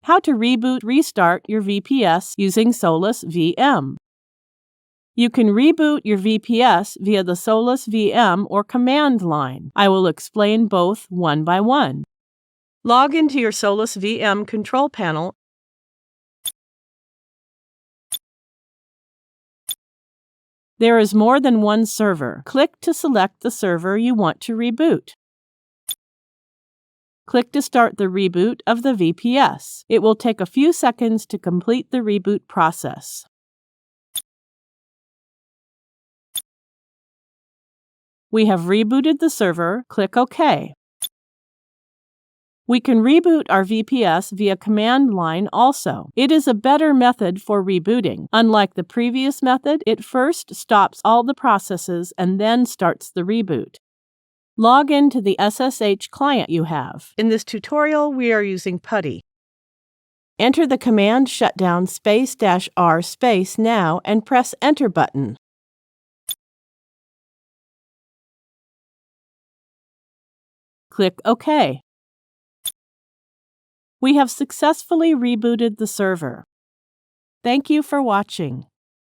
How to reboot restart your VPS using SolusVM. You can reboot your VPS via the SolusVM or command line. I will explain both one by one. Log into your SolusVM control panel. There is more than one server. Click to select the server you want to reboot. Click to start the reboot of the VPS. It will take a few seconds to complete the reboot process. We have rebooted the server. Click OK. We can reboot our VPS via command line also. It is a better method for rebooting. Unlike the previous method, it first stops all the processes and then starts the reboot. Log into the SSH client you have. In this tutorial, we are using PuTTY. Enter the command shutdown --r now and press Enter button. Click OK. We have successfully rebooted the server. Thank you for watching.